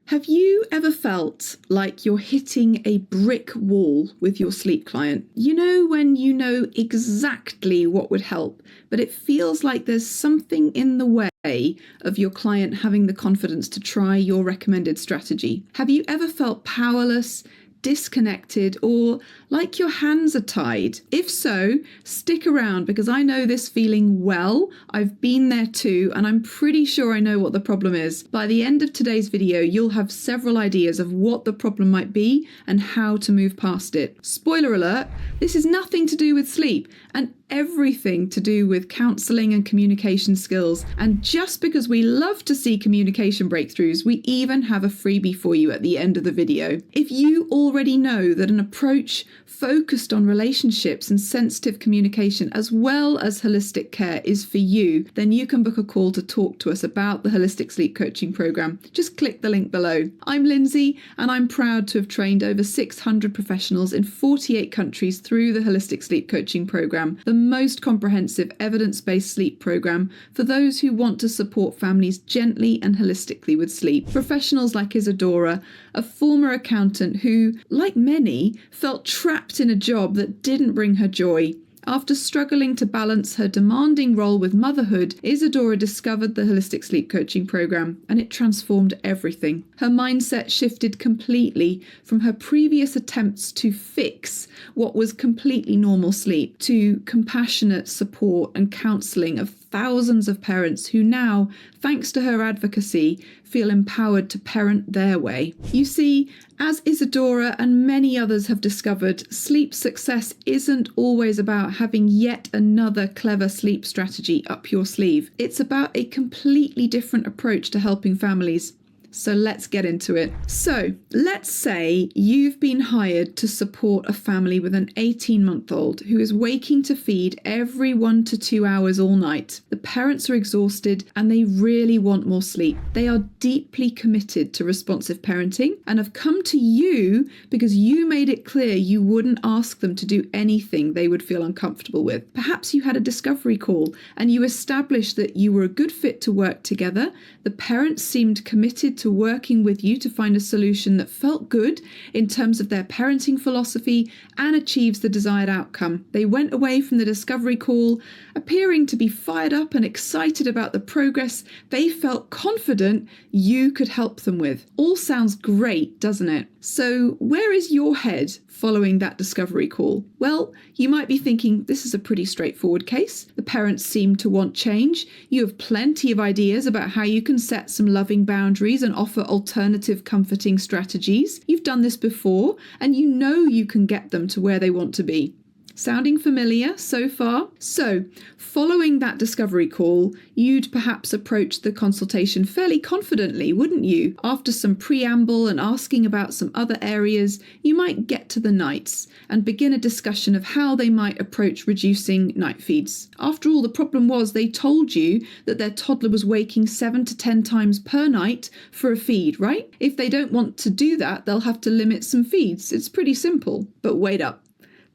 Have you ever felt like you're hitting a brick wall with your sleep client? You know, when you know exactly what would help, but it feels like there's something in the way of your client having the confidence to try your recommended strategy? Have you ever felt powerless, disconnected, or like your hands are tied? If so, stick around because I know this feeling well. I've been there too, and I'm pretty sure I know what the problem is. By the end of today's video, you'll have several ideas of what the problem might be and how to move past it. Spoiler alert, this is nothing to do with sleep and everything to do with counselling and communication skills. And just because we love to see communication breakthroughs, we even have a freebie for you at the end of the video. If you already know that an approach focused on relationships and sensitive communication as well as holistic care is for you, then you can book a call to talk to us about the Holistic Sleep Coaching Programme. Just click the link below. I'm Lindsay, and I'm proud to have trained over 600 professionals in 48 countries through the Holistic Sleep Coaching Programme, the most comprehensive evidence-based sleep programme for those who want to support families gently and holistically with sleep. Professionals like Isadora, a former accountant who, like many, felt trapped in a job that didn't bring her joy. After struggling to balance her demanding role with motherhood, Isadora discovered the Holistic Sleep Coaching Programme, and it transformed everything. Her mindset shifted completely from her previous attempts to fix what was completely normal sleep to compassionate support and counselling of thousands of parents who now, thanks to her advocacy, feel empowered to parent their way. You see, as Isadora and many others have discovered, sleep success isn't always about having yet another clever sleep strategy up your sleeve. It's about a completely different approach to helping families. So let's get into it. So let's say you've been hired to support a family with an 18-month-old who is waking to feed every 1 to 2 hours all night. The parents are exhausted and they really want more sleep. They are deeply committed to responsive parenting and have come to you because you made it clear you wouldn't ask them to do anything they would feel uncomfortable with. Perhaps you had a discovery call and you established that you were a good fit to work together. The parents seemed committed to working with you to find a solution that felt good in terms of their parenting philosophy and achieves the desired outcome. They went away from the discovery call appearing to be fired up and excited about the progress they felt confident you could help them with. All sounds great, doesn't it? So where is your head following that discovery call? Well, you might be thinking this is a pretty straightforward case. The parents seem to want change. You have plenty of ideas about how you can set some loving boundaries and offer alternative comforting strategies. You've done this before and you know you can get them to where they want to be. Sounding familiar so far? So, following that discovery call, you'd perhaps approach the consultation fairly confidently, wouldn't you? After some preamble and asking about some other areas, you might get to the nights and begin a discussion of how they might approach reducing night feeds. After all, the problem was they told you that their toddler was waking 7 to 10 times per night for a feed, right? If they don't want to do that, they'll have to limit some feeds. It's pretty simple. But wait up.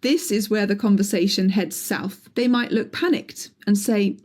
This is where the conversation heads south. They might look panicked and say,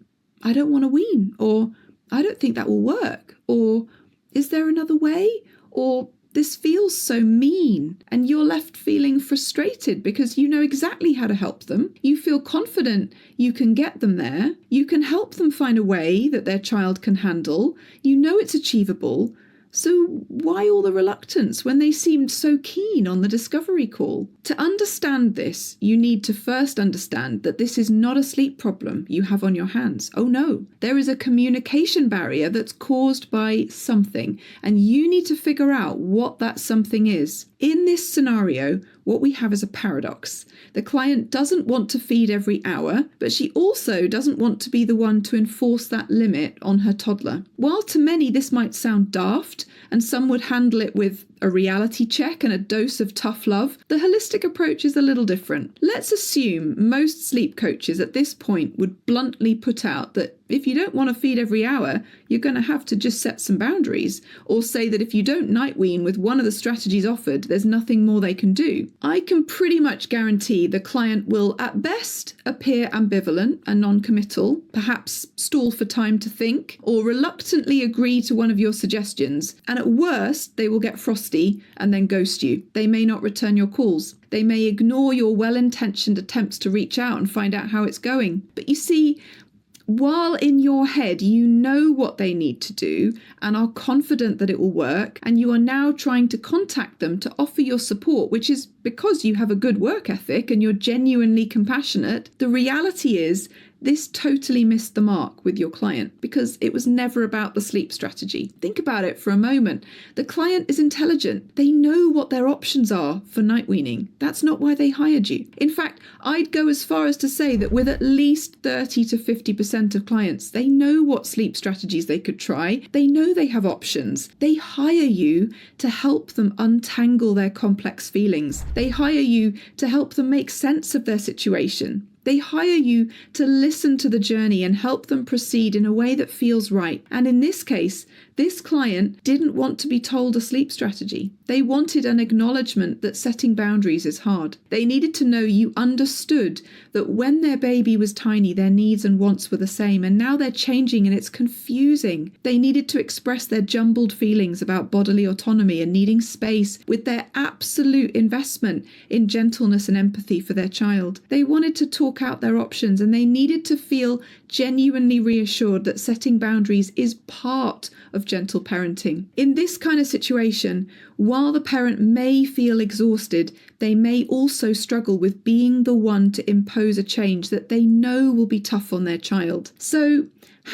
I don't want to wean, or I don't think that will work, or is there another way, or this feels so mean, and you're left feeling frustrated because you know exactly how to help them. You feel confident you can get them there. You can help them find a way that their child can handle. You know it's achievable. So why all the reluctance when they seemed so keen on the discovery call? To understand this, you need to first understand that this is not a sleep problem you have on your hands. Oh no, there is a communication barrier that's caused by something, and you need to figure out what that something is. In this scenario, what we have is a paradox. The client doesn't want to feed every hour, but she also doesn't want to be the one to enforce that limit on her toddler. While to many this might sound daft, and some would handle it with a reality check and a dose of tough love, the holistic approach is a little different. Let's assume most sleep coaches at this point would bluntly put out that if you don't want to feed every hour, you're going to have to just set some boundaries, or say that if you don't night wean with one of the strategies offered, there's nothing more they can do. I can pretty much guarantee the client will at best appear ambivalent and non-committal, perhaps stall for time to think, or reluctantly agree to one of your suggestions, and at worst they will get frosty and then ghost you. They may not return your calls. They may ignore your well-intentioned attempts to reach out and find out how it's going. But you see, while in your head you know what they need to do and are confident that it will work, and you are now trying to contact them to offer your support, which is because you have a good work ethic and you're genuinely compassionate, the reality is this totally missed the mark with your client because it was never about the sleep strategy. Think about it for a moment. The client is intelligent. They know what their options are for night weaning. That's not why they hired you. In fact, I'd go as far as to say that with at least 30 to 50% of clients, they know what sleep strategies they could try. They know they have options. They hire you to help them untangle their complex feelings. They hire you to help them make sense of their situation. They hire you to listen to the journey and help them proceed in a way that feels right. And in this case, this client didn't want to be told a sleep strategy. They wanted an acknowledgement that setting boundaries is hard. They needed to know you understood that when their baby was tiny, their needs and wants were the same, and now they're changing and it's confusing. They needed to express their jumbled feelings about bodily autonomy and needing space with their absolute investment in gentleness and empathy for their child. They wanted to talk out their options, and they needed to feel genuinely reassured that setting boundaries is part of gentle parenting. In this kind of situation, while the parent may feel exhausted, they may also struggle with being the one to impose a change that they know will be tough on their child. So,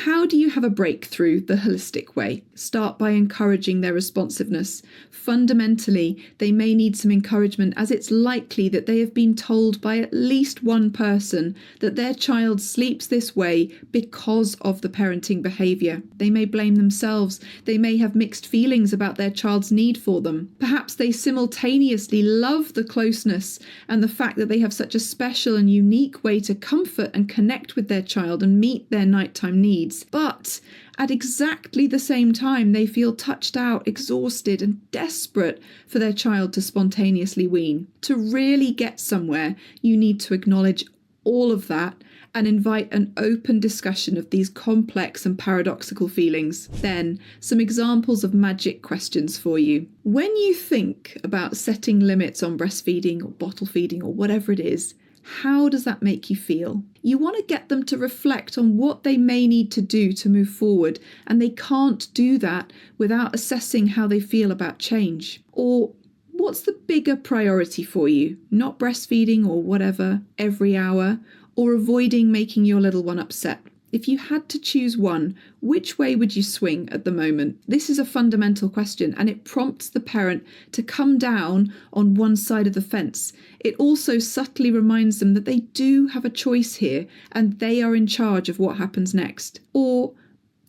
how do you have a breakthrough the holistic way? Start by encouraging their responsiveness. Fundamentally, they may need some encouragement, as it's likely that they have been told by at least one person that their child sleeps this way because of the parenting behaviour. They may blame themselves. They may have mixed feelings about their child's need for them. Perhaps they simultaneously love the closeness and the fact that they have such a special and unique way to comfort and connect with their child and meet their nighttime needs. But at exactly the same time, they feel touched out, exhausted, and desperate for their child to spontaneously wean. To really get somewhere, you need to acknowledge all of that and invite an open discussion of these complex and paradoxical feelings. Then, some examples of magic questions for you. When you think about setting limits on breastfeeding or bottle feeding or whatever it is, how does that make you feel? You want to get them to reflect on what they may need to do to move forward, and they can't do that without assessing how they feel about change. Or what's the bigger priority for you? Not breastfeeding or whatever every hour, or avoiding making your little one upset? If you had to choose one, which way would you swing at the moment? This is a fundamental question, and it prompts the parent to come down on one side of the fence. It also subtly reminds them that they do have a choice here, and they are in charge of what happens next. Or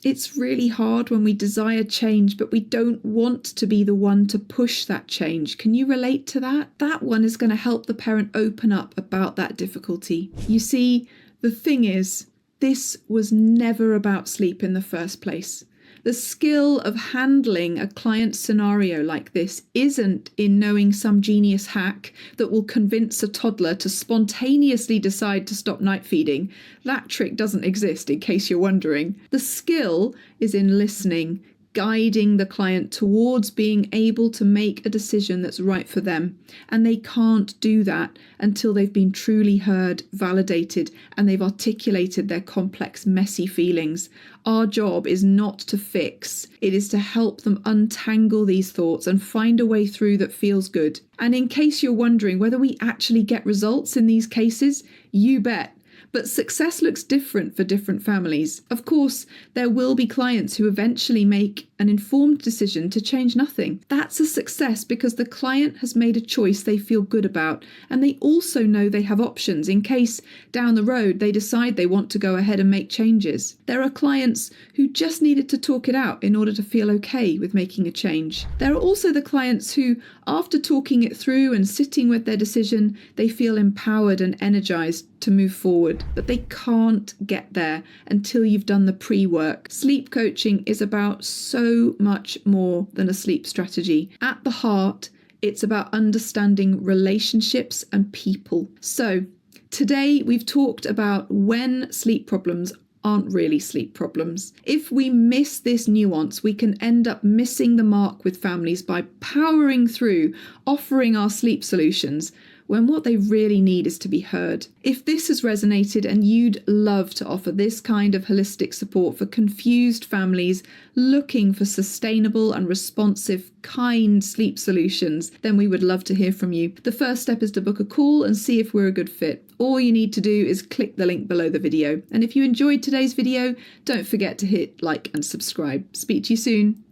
it's really hard when we desire change, but we don't want to be the one to push that change. Can you relate to that? That one is going to help the parent open up about that difficulty. You see, the thing is, this was never about sleep in the first place. The skill of handling a client scenario like this isn't in knowing some genius hack that will convince a toddler to spontaneously decide to stop night feeding. That trick doesn't exist, in case you're wondering. The skill is in listening, guiding the client towards being able to make a decision that's right for them. And they can't do that until they've been truly heard, validated, and they've articulated their complex, messy feelings. Our job is not to fix. It is to help them untangle these thoughts and find a way through that feels good. And in case you're wondering whether we actually get results in these cases, you bet. But success looks different for different families. Of course, there will be clients who eventually make an informed decision to change nothing. That's a success because the client has made a choice they feel good about, and they also know they have options in case down the road they decide they want to go ahead and make changes. There are clients who just needed to talk it out in order to feel okay with making a change. There are also the clients who, after talking it through and sitting with their decision, they feel empowered and energized to move forward, but they can't get there until you've done the pre-work. Sleep coaching is about so much more than a sleep strategy. At the heart, it's about understanding relationships and people. So today we've talked about when sleep problems aren't really sleep problems. If we miss this nuance, we can end up missing the mark with families by powering through, offering our sleep solutions, when what they really need is to be heard. If this has resonated and you'd love to offer this kind of holistic support for confused families looking for sustainable and responsive, kind sleep solutions, then we would love to hear from you. The first step is to book a call and see if we're a good fit. All you need to do is click the link below the video. And if you enjoyed today's video, don't forget to hit like and subscribe. Speak to you soon.